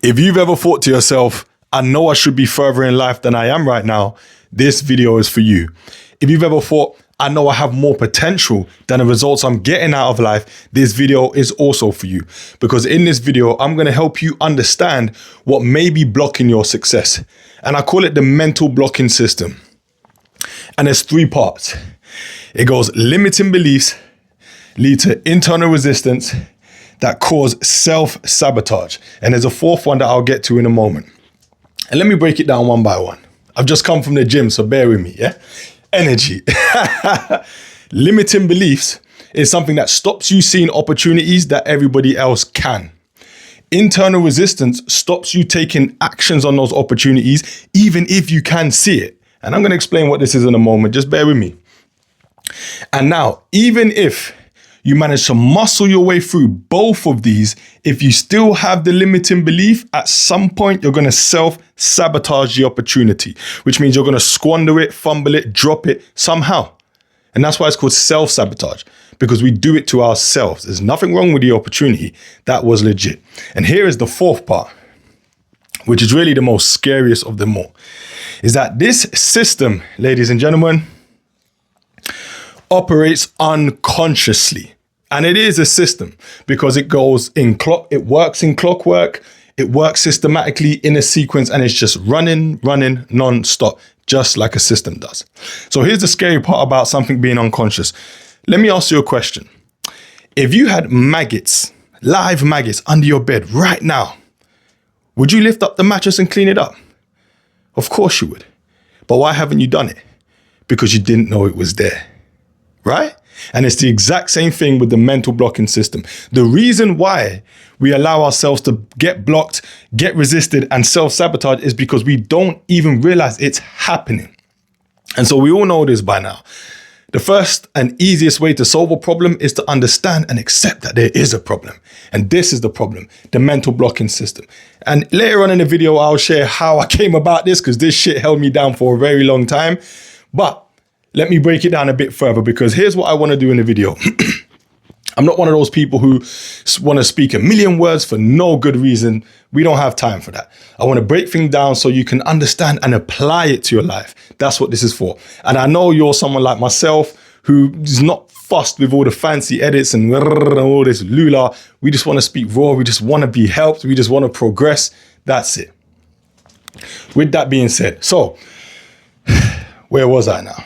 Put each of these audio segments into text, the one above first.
If you've ever thought to yourself, I know I should be further in life than I am right now, this video is for you. If you've ever thought, I know I have more potential than the results I'm getting out of life, this video is also for you. Because in this video, I'm going to help you understand what may be blocking your success. And I call it the mental blocking system. And there's 3 parts. It goes limiting beliefs, lead to internal resistance, that cause self-sabotage. And there's a 4th one that I'll get to in a moment. And let me break it down one by one. I've just come from the gym, so bear with me, yeah? Energy. Limiting beliefs is something that stops you seeing opportunities that everybody else can. Internal resistance stops you taking actions on those opportunities, even if you can see it. And I'm going to explain what this is in a moment. Just bear with me. And now, even if you manage to muscle your way through both of these, if you still have the limiting belief, at some point you're going to self-sabotage the opportunity, which means you're going to squander it, fumble it, drop it somehow. And that's why it's called self-sabotage, because we do it to ourselves. There's nothing wrong with the opportunity. That was legit. And here is the 4th part, which is really the most scariest of them all, is that this system, ladies and gentlemen, operates unconsciously. And it is a system because it works in clockwork, it works systematically in a sequence, and it's just running non-stop, just like a system does. So here's the scary part about something being unconscious. Let me ask you a question. If you had maggots, live maggots under your bed right now, would you lift up the mattress and clean it up? Of course you would. But why haven't you done it? Because you didn't know it was there. Right? And it's the exact same thing with the mental blocking system. The reason why we allow ourselves to get blocked, get resisted, and self-sabotage is because we don't even realize it's happening. And so we all know this by now. The first and easiest way to solve a problem is to understand and accept that there is a problem. And this is the problem, the mental blocking system. And later on in the video, I'll share how I came about this, because this shit held me down for a very long time. But let me break it down a bit further, because here's what I want to do in the video. I'm not one of those people who want to speak a million words for no good reason. We don't have time for that. I want to break things down so you can understand and apply it to your life. That's what this is for. And I know you're someone like myself who is not fussed with all the fancy edits and all this lula. We just want to speak raw. We just want to be helped. We just want to progress. That's it. With that being said, so where was I now?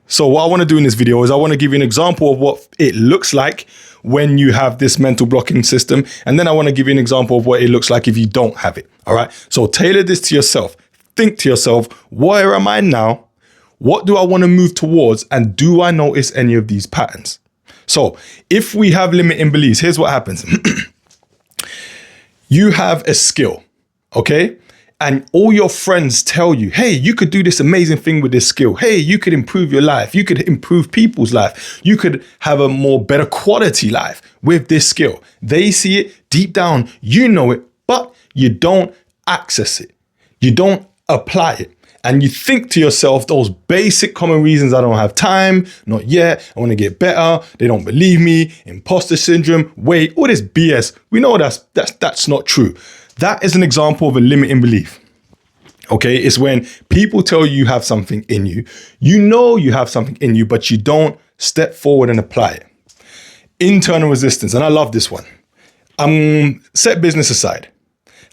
So what I want to do in this video is I want to give you an example of what it looks like when you have this mental blocking system. And then I want to give you an example of what it looks like if you don't have it. All right. So tailor this to yourself. Think to yourself, where am I now? What do I want to move towards? And do I notice any of these patterns? So if we have limiting beliefs, here's what happens. You have a skill, okay? And all your friends tell you, hey, you could do this amazing thing with this skill. Hey, you could improve your life. You could improve people's life. You could have a better quality life with this skill. They see it deep down. You know it, but you don't access it. You don't apply it. And you think to yourself those basic common reasons: I don't have time, not yet, I want to get better, they don't believe me, imposter syndrome, wait, all this BS. We know that's not true. That is an example of a limiting belief. Okay, it's when people tell you have something in you. You know you have something in you, but you don't step forward and apply it. Internal resistance, and I love this one. Set business aside.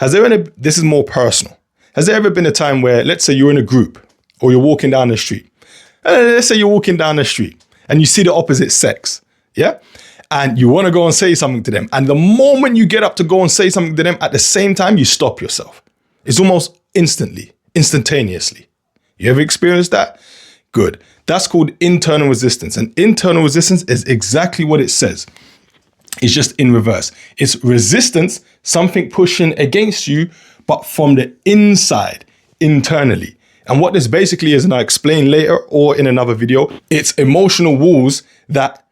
This is more personal. Has there ever been a time where, let's say you're in a group or you're walking down the street. Let's say you're walking down the street and you see the opposite sex, yeah? And you want to go and say something to them. And the moment you get up to go and say something to them, at the same time, you stop yourself. It's almost instantaneously. You ever experienced that? Good. That's called internal resistance. And internal resistance is exactly what it says. It's just in reverse. It's resistance, something pushing against you, but from the inside, internally. And what this basically is, and I'll explain later or in another video, it's emotional walls that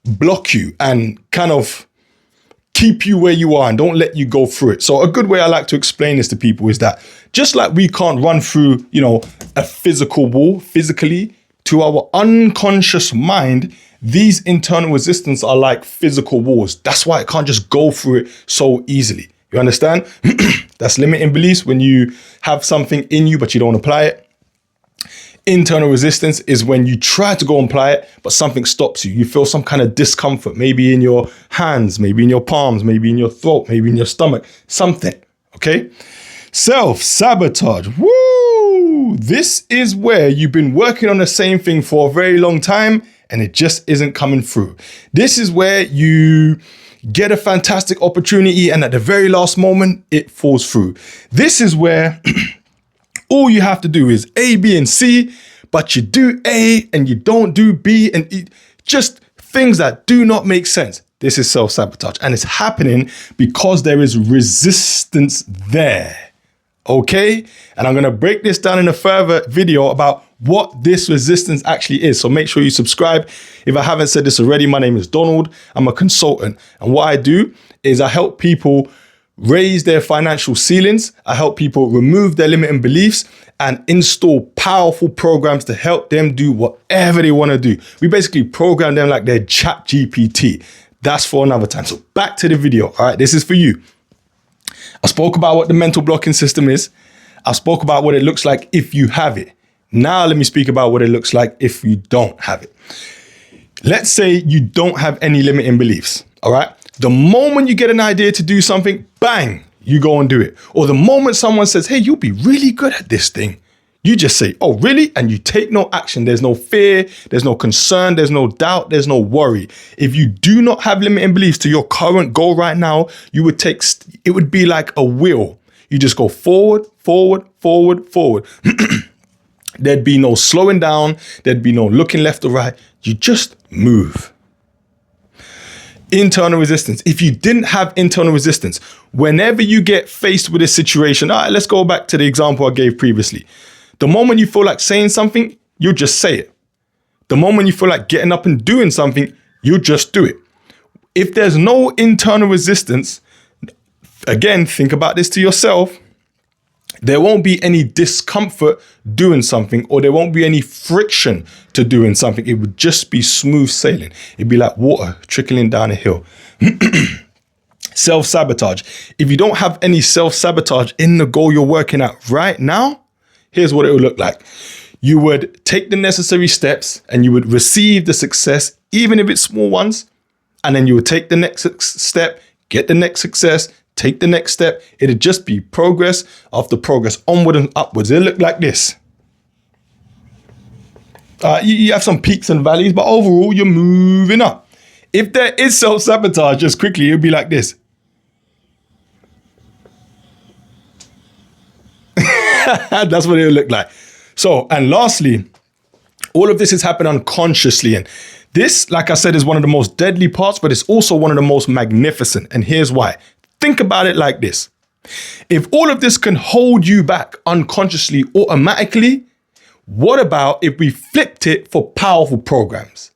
block you and kind of keep you where you are and don't let you go through it. So a good way I like to explain this to people is that just like we can't run through, a physical wall physically, to our unconscious mind, these internal resistance are like physical walls. That's why it can't just go through it so easily. You understand? That's limiting beliefs, when you have something in you, but you don't apply it. Internal resistance is when you try to go and apply it, but something stops you. You feel some kind of discomfort, maybe in your hands, maybe in your palms, maybe in your throat, maybe in your stomach, something, okay? Self-sabotage. Woo! This is where you've been working on the same thing for a very long time and it just isn't coming through. This is where you get a fantastic opportunity and at the very last moment, it falls through. This is where all you have to do is A, B, and C, but you do A and you don't do B and E. Just things that do not make sense. This is self-sabotage, and it's happening because there is resistance there. Okay? And I'm gonna break this down in a further video about what this resistance actually is. So make sure you subscribe. If I haven't said this already, my name is Donald. I'm a consultant. And what I do is I help people raise their financial ceilings. I help people remove their limiting beliefs and install powerful programs to help them do whatever they want to do. We basically program them like they're ChatGPT. That's for another time. So back to the video. All right, this is for you. I spoke about what the mental blocking system is. I spoke about what it looks like if you have it. Now let me speak about what it looks like if you don't have it. Let's say you don't have any limiting beliefs. All right. The moment you get an idea to do something, bang, you go and do it. Or the moment someone says, hey, you'll be really good at this thing, you just say, oh, really? And you take no action. There's no fear, there's no concern, there's no doubt, there's no worry. If you do not have limiting beliefs to your current goal right now, you would it would be like a wheel. You just go forward, forward, forward, forward. There'd be no slowing down. There'd be no looking left or right. You just move. Internal resistance. If you didn't have internal resistance, whenever you get faced with a situation, all right, let's go back to the example I gave previously. The moment you feel like saying something, you just say it. The moment you feel like getting up and doing something, you just do it. If there's no internal resistance, again, think about this to yourself. There won't be any discomfort doing something, or there won't be any friction to doing something. It would just be smooth sailing. It'd be like water trickling down a hill. Self-sabotage. If you don't have any self-sabotage in the goal you're working at right now, here's what it would look like. You would take the necessary steps and you would receive the success, even if it's small ones. And then you would take the next step, get the next success, take the next step. It'd just be progress after progress, onward and upwards. It'll look like this. You have some peaks and valleys, but overall you're moving up. If there is self-sabotage, just quickly, it'll be like this. That's what it'll look like. So, and lastly, all of this has happened unconsciously. And this, like I said, is one of the most deadly parts, but it's also one of the most magnificent. And here's why. Think about it like this. If all of this can hold you back unconsciously, automatically, what about if we flipped it for powerful programs?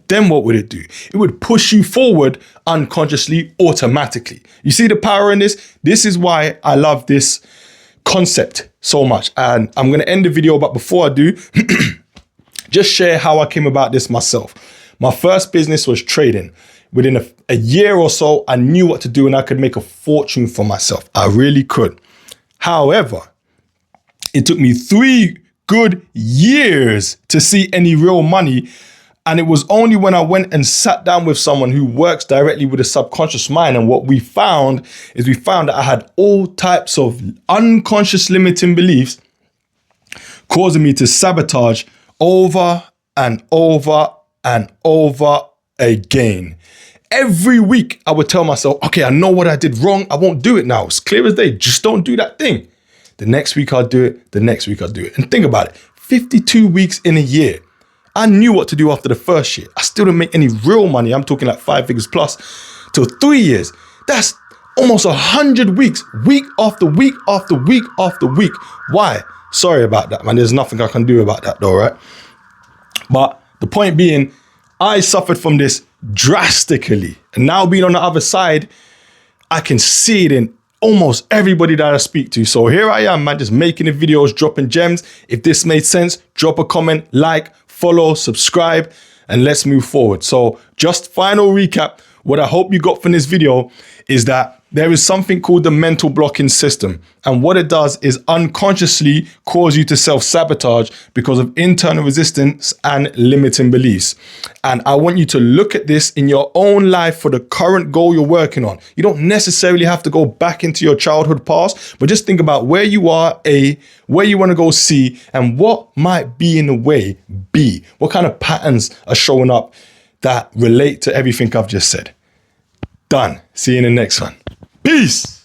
Then what would it do? It would push you forward unconsciously, automatically. You see the power in this? This is why I love this concept so much. And I'm going to end the video, but before I do, just share how I came about this myself. My first business was trading. Within a year or so, I knew what to do and I could make a fortune for myself. I really could. However, it took me 3 good years to see any real money. And it was only when I went and sat down with someone who works directly with the subconscious mind. And what we found is that I had all types of unconscious limiting beliefs causing me to sabotage over and over and over again. Every week I would tell myself, okay, I know what I did wrong. I won't do it now. It's clear as day. Just don't do that thing. The next week I'll do it. The next week I'll do it. And think about it. 52 weeks in a year. I knew what to do after the first year. I still didn't make any real money. I'm talking like 5 figures plus till 3 years. That's almost 100 weeks, week after week after week after week. Why? Sorry about that, man. There's nothing I can do about that though, right? But the point being, I suffered from this drastically. And now being on the other side, I can see it in almost everybody that I speak to. So here I am, man, just making the videos, dropping gems. If this made sense, drop a comment, like, follow, subscribe, and let's move forward. So just final recap, what I hope you got from this video is that there is something called the mental blocking system. And what it does is unconsciously cause you to self-sabotage because of internal resistance and limiting beliefs. And I want you to look at this in your own life for the current goal you're working on. You don't necessarily have to go back into your childhood past, but just think about where you are, A, where you want to go, C, and what might be in the way, B. What kind of patterns are showing up that relate to everything I've just said. Done. See you in the next one. Peace.